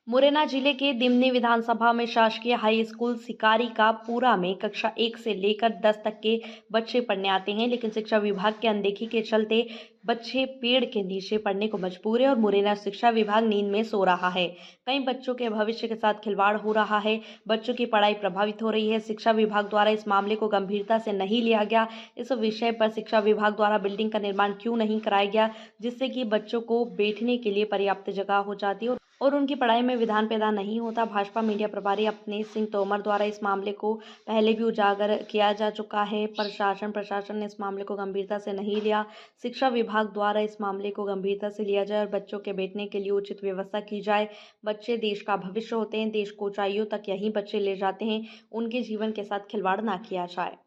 मुरैना जिले के दिमनी विधानसभा में शासकीय हाई स्कूल सिकारीकापुरा में कक्षा 1 से लेकर 10 तक के बच्चे पढ़ने आते हैं, लेकिन शिक्षा विभाग की अनदेखी के चलते बच्चे पेड़ के नीचे पढ़ने को मजबूर है और मुरैना शिक्षा विभाग नींद में सो रहा है। कई बच्चों के भविष्य के साथ खिलवाड़ हो रहा है, बच्चों की पढ़ाई प्रभावित हो रही है। शिक्षा विभाग द्वारा इस मामले को गंभीरता से नहीं लिया गया। इस विषय पर शिक्षा विभाग द्वारा बिल्डिंग का निर्माण क्यों नहीं कराया गया, जिससे कि बच्चों को बैठने के लिए पर्याप्त जगह हो जाती है और उनकी पढ़ाई में विधान पैदा नहीं होता। भाजपा मीडिया प्रभारी अपने सिंह तोमर द्वारा इस मामले को पहले भी उजागर किया जा चुका है। प्रशासन ने इस मामले को गंभीरता से नहीं लिया। शिक्षा विभाग द्वारा इस मामले को गंभीरता से लिया जाए और बच्चों के बैठने के लिए उचित व्यवस्था की जाए। बच्चे देश का भविष्य होते हैं, देश को ऊंचाइयों तक यही बच्चे ले जाते हैं, उनके जीवन के साथ खिलवाड़ ना किया जाए।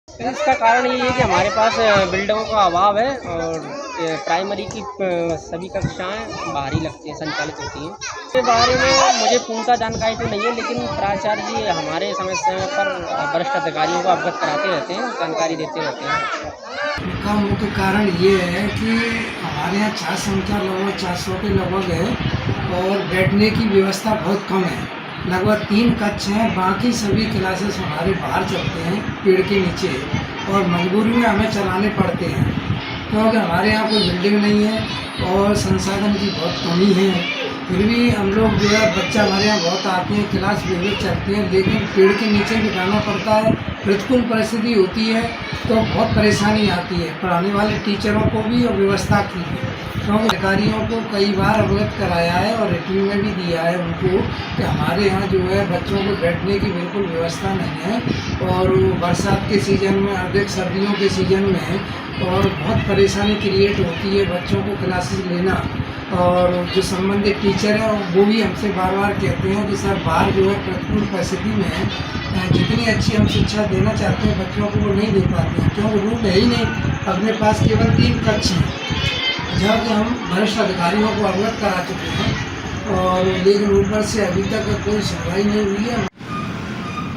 इसका कारण ये है कि हमारे पास बिल्डिंगों का अभाव है और प्राइमरी की सभी कक्षाएं बाहर ही लगती हैं, संचालित होती हैं। इसके बारे में मुझे पूर्णतः जानकारी तो नहीं है, लेकिन प्राचार्य जी हमारे समय समय पर वरिष्ठ अधिकारियों को अवगत कराते रहते हैं, जानकारी देते रहते हैं। इसका मुख्य कारण ये है कि हमारे यहाँ छात्र संख्या लगभग 400 के लगभग है और बैठने की व्यवस्था बहुत कम है। लगभग 3 कक्ष हैं, बाकी सभी क्लासेस हमारे बाहर चलते हैं पेड़ के नीचे और मजबूरी में हमें चलाने पड़ते हैं क्योंकि हमारे यहाँ कोई बिल्डिंग नहीं है और संसाधन की बहुत कमी है। फिर भी हम लोग जो है बच्चा हमारे यहाँ बहुत आते हैं, क्लास व्यवस्थित चलती है, लेकिन पेड़ के नीचे बिठाना पड़ता है। प्रतिकूल परिस्थिति होती है तो बहुत परेशानी आती है पढ़ाने वाले टीचरों को भी और व्यवस्था की भी, क्योंकि अधिकारियों को कई बार अवगत कराया है और रिटर्न में भी दिया है उनको कि हमारे यहाँ जो है बच्चों को बैठने की बिल्कुल व्यवस्था नहीं है और बरसात के सीज़न में, अधिक सर्दियों के सीज़न में और बहुत परेशानी क्रिएट होती है बच्चों को क्लासेस लेना। और जो संबंधित टीचर हैं वो भी हमसे बार बार कहते हैं कि सर बाहर जो है प्रतिकूल परिस्थिति में जितनी अच्छी हम शिक्षा देना चाहते हैं बच्चों को वो नहीं दे पाते हैं, क्योंकि रूम है ही नहीं। अपने पास केवल 3 कक्ष हैं जहाँ कि हम वरिष्ठ अधिकारियों को अवगत करा चुके हैं और लेकिन ऊपर से अभी तक कोई सुनवाई नहीं हुई है।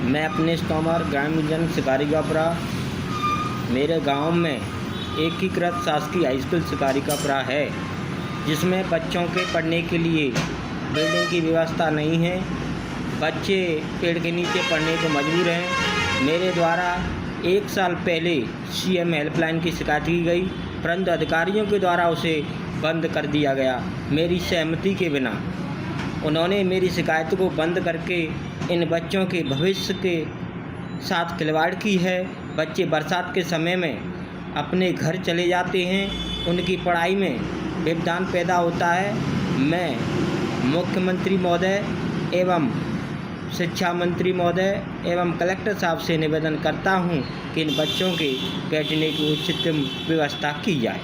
मैं अपने तोमर ग्रामीण जन सिकारीकापुरा, मेरे गांव में एकीकृत शासकीय हाई स्कूल सिकारीकापुरा है, जिसमें बच्चों के पढ़ने के लिए बिल्डिंग की व्यवस्था नहीं है। बच्चे पेड़ के नीचे पढ़ने को मजबूर हैं। मेरे द्वारा 1 साल पहले CM हेल्पलाइन की शिकायत की गई, परंतु अधिकारियों के द्वारा उसे बंद कर दिया गया मेरी सहमति के बिना। उन्होंने मेरी शिकायत को बंद करके इन बच्चों के भविष्य के साथ खिलवाड़ की है। बच्चे बरसात के समय में अपने घर चले जाते हैं, उनकी पढ़ाई में व्यवधान पैदा होता है। मैं मुख्यमंत्री महोदय एवं शिक्षा मंत्री महोदय एवं कलेक्टर साहब से निवेदन करता हूं कि इन बच्चों के बैठने की उचित व्यवस्था की जाए।